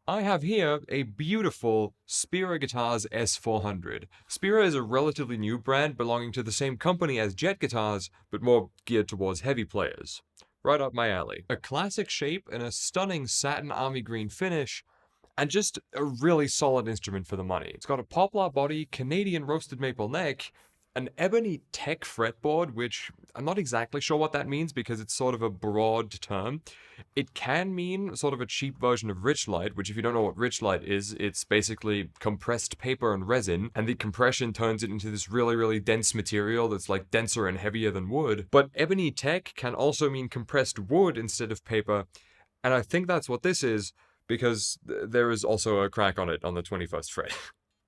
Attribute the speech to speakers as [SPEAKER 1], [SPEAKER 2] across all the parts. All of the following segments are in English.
[SPEAKER 1] I have here a beautiful Spira Guitars S400. Spira is a relatively new brand belonging to the same company as Jet Guitars, but more geared towards heavy players. Right up my alley. A classic shape and a stunning satin army green finish, and just a really solid instrument for the money. It's got a poplar body, Canadian roasted maple neck, an ebony tech fretboard, which I'm not exactly sure what that means because it's sort of a broad term. It can mean sort of a cheap version of Richlite, which if you don't know what Richlite is, it's basically compressed paper and resin, and the compression turns it into this really, really dense material that's like denser and heavier than wood. But ebony tech can also mean compressed wood instead of paper, and I think that's what this is, because there is also a crack on it on the 21st fret.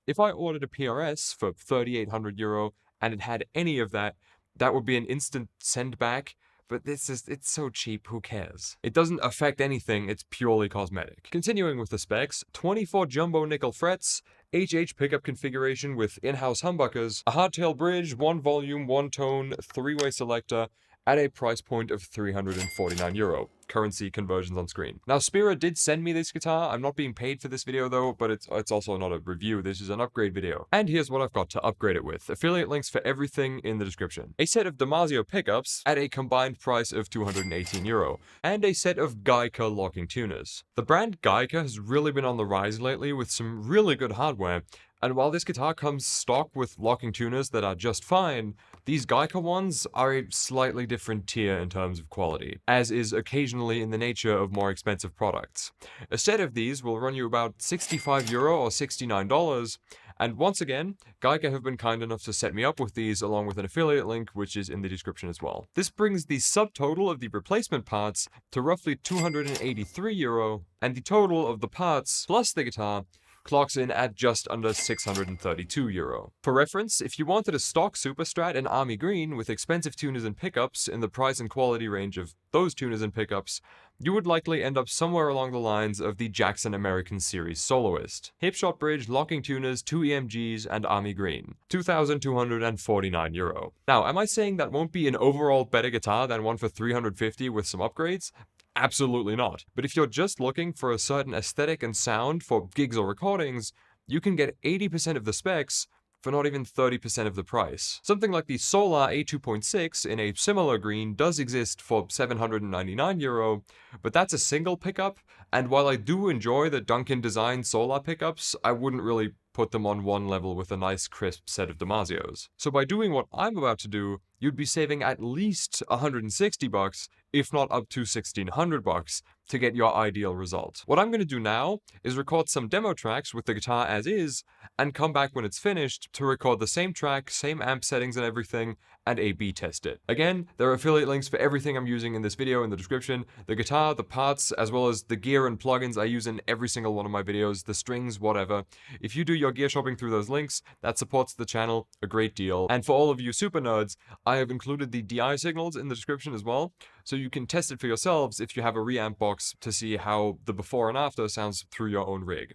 [SPEAKER 1] If I ordered a PRS for €3,800 and it had any of that, that would be an instant send back, but it's so cheap, who cares? It doesn't affect anything, it's purely cosmetic. Continuing with the specs, 24 jumbo nickel frets, HH pickup configuration with in-house humbuckers, a hardtail bridge, 1 volume, 1 tone, 3-way selector, at a price point of €349. Currency conversions on screen. Now, Spira did send me this guitar. I'm not being paid for this video though, but it's also not a review. This is an upgrade video. And here's what I've got to upgrade it with. Affiliate links for everything in the description. A set of Damasio pickups at a combined price of €218, and a set of Guyker locking tuners. The brand Guyker has really been on the rise lately with some really good hardware, and while this guitar comes stock with locking tuners that are just fine, these Guyker ones are a slightly different tier in terms of quality, as is occasionally in the nature of more expensive products. A set of these will run you about €65 or $69, and once again, Guyker have been kind enough to set me up with these along with an affiliate link, which is in the description as well. This brings the subtotal of the replacement parts to roughly €283, and the total of the parts plus the guitar clocks in at just under €632. For reference, if you wanted a stock Super Strat in army green with expensive tuners and pickups in the price and quality range of those tuners and pickups, you would likely end up somewhere along the lines of the Jackson American Series Soloist. Hipshot bridge, locking tuners, 2 EMGs, and army green. €2,249. Now, am I saying that won't be an overall better guitar than one for $350 with some upgrades? Absolutely not. But if you're just looking for a certain aesthetic and sound for gigs or recordings, you can get 80% of the specs for not even 30% of the price. Something like the Solar A2.6 in a similar green does exist for €799, but that's a single pickup, and while I do enjoy the Duncan design Solar pickups, I wouldn't really put them on one level with a nice crisp set of Damasios. So by doing what I'm about to do, you'd be saving at least $160, if not up to $1,600 to get your ideal result. What I'm going to do now is record some demo tracks with the guitar as is, and come back when it's finished to record the same track, same amp settings and everything, and A/B test it. Again, there are affiliate links for everything I'm using in this video in the description. The guitar, the parts, as well as the gear and plugins I use in every single one of my videos, the strings, whatever. If you do your gear shopping through those links, that supports the channel a great deal. And for all of you super nerds, I have included the DI signals in the description as well, so you can test it for yourselves if you have a reamp box to see how the before and after sounds through your own rig.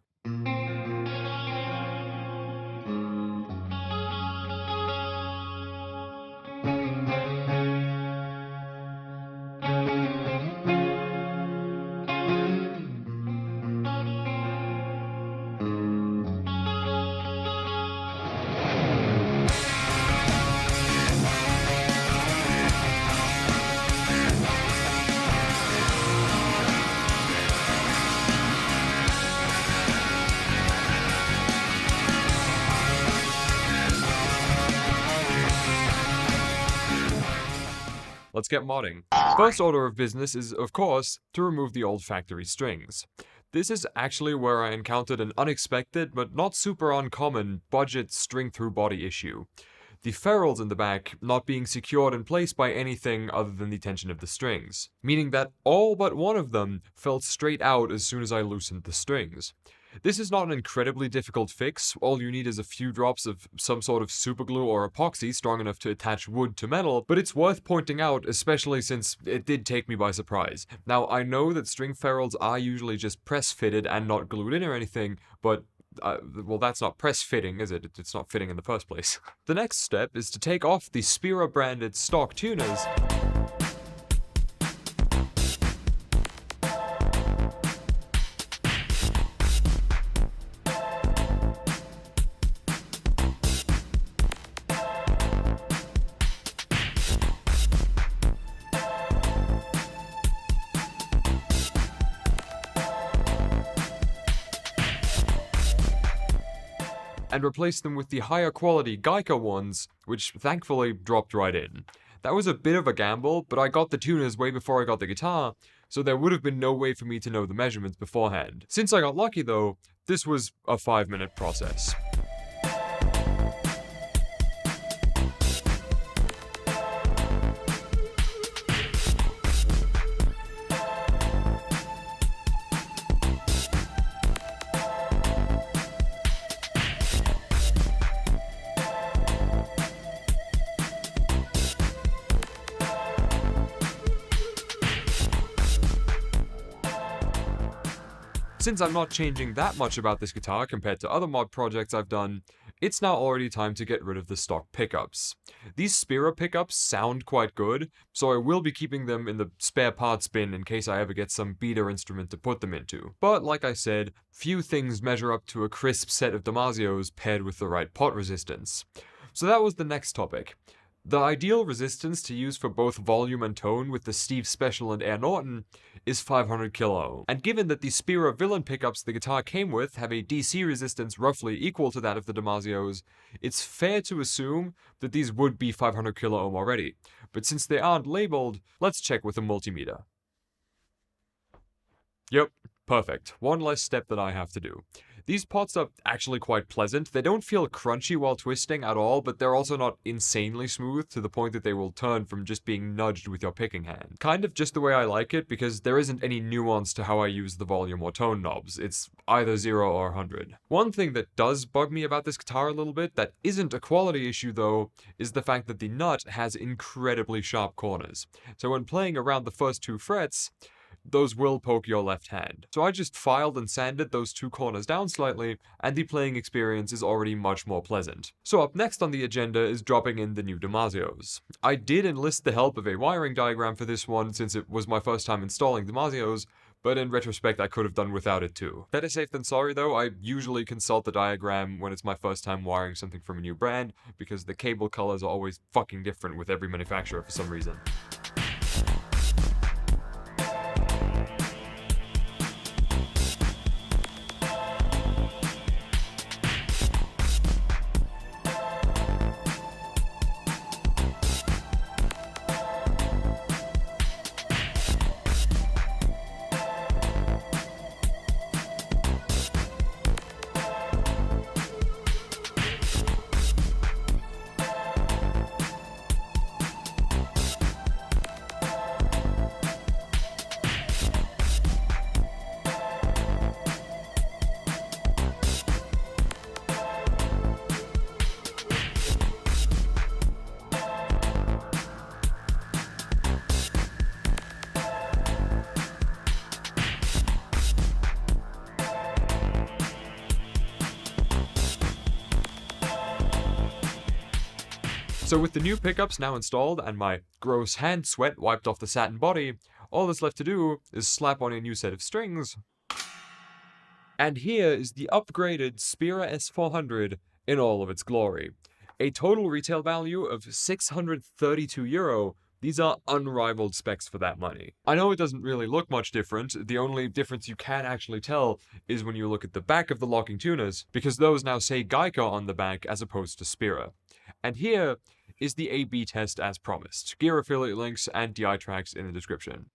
[SPEAKER 1] Let's get modding. First order of business is, of course, to remove the old factory strings. This is actually where I encountered an unexpected, but not super uncommon, budget string-through body issue. The ferrules in the back not being secured in place by anything other than the tension of the strings, meaning that all but one of them fell straight out as soon as I loosened the strings. This is not an incredibly difficult fix. All you need is a few drops of some sort of superglue or epoxy strong enough to attach wood to metal, but it's worth pointing out, especially since it did take me by surprise. Now, I know that string ferrules are usually just press-fitted and not glued in or anything, but well, that's not press-fitting, is it? It's not fitting in the first place. The next step is to take off the Spira-branded stock tuners and replaced them with the higher quality Guyker ones, which thankfully dropped right in. That was a bit of a gamble, but I got the tuners way before I got the guitar, so there would have been no way for me to know the measurements beforehand. Since I got lucky though, this was a 5-minute process. Since I'm not changing that much about this guitar compared to other mod projects I've done, it's now already time to get rid of the stock pickups. These Spira pickups sound quite good, so I will be keeping them in the spare parts bin in case I ever get some beater instrument to put them into. But like I said, few things measure up to a crisp set of Damasios paired with the right pot resistance. So that was the next topic. The ideal resistance to use for both volume and tone with the Steve Special and Air Norton is 500 kilo. And given that the Spira villain pickups the guitar came with have a DC resistance roughly equal to that of the Damasios, it's fair to assume that these would be 500 kilo ohm already. But since they aren't labeled, let's check with a multimeter. Yep, perfect. One less step that I have to do. These pots are actually quite pleasant. They don't feel crunchy while twisting at all, but they're also not insanely smooth to the point that they will turn from just being nudged with your picking hand. Kind of just the way I like it, because there isn't any nuance to how I use the volume or tone knobs. It's either 0 or 100. One thing that does bug me about this guitar a little bit, that isn't a quality issue though, is the fact that the nut has incredibly sharp corners. So when playing around the first 2 frets, those will poke your left hand. So I just filed and sanded those 2 corners down slightly, and the playing experience is already much more pleasant. So up next on the agenda is dropping in the new Damasios. I did enlist the help of a wiring diagram for this one since it was my first time installing Damasios, but in retrospect I could have done without it too. Better safe than sorry though, I usually consult the diagram when it's my first time wiring something from a new brand, because the cable colors are always fucking different with every manufacturer for some reason. So with the new pickups now installed and my gross hand sweat wiped off the satin body, all that's left to do is slap on a new set of strings. And here is the upgraded Spira S400 in all of its glory. A total retail value of €632. These are unrivaled specs for that money. I know it doesn't really look much different. The only difference you can actually tell is when you look at the back of the locking tuners, because those now say Guyker on the back as opposed to Spira. And here is the A/B test as promised. Gear affiliate links and DI tracks in the description.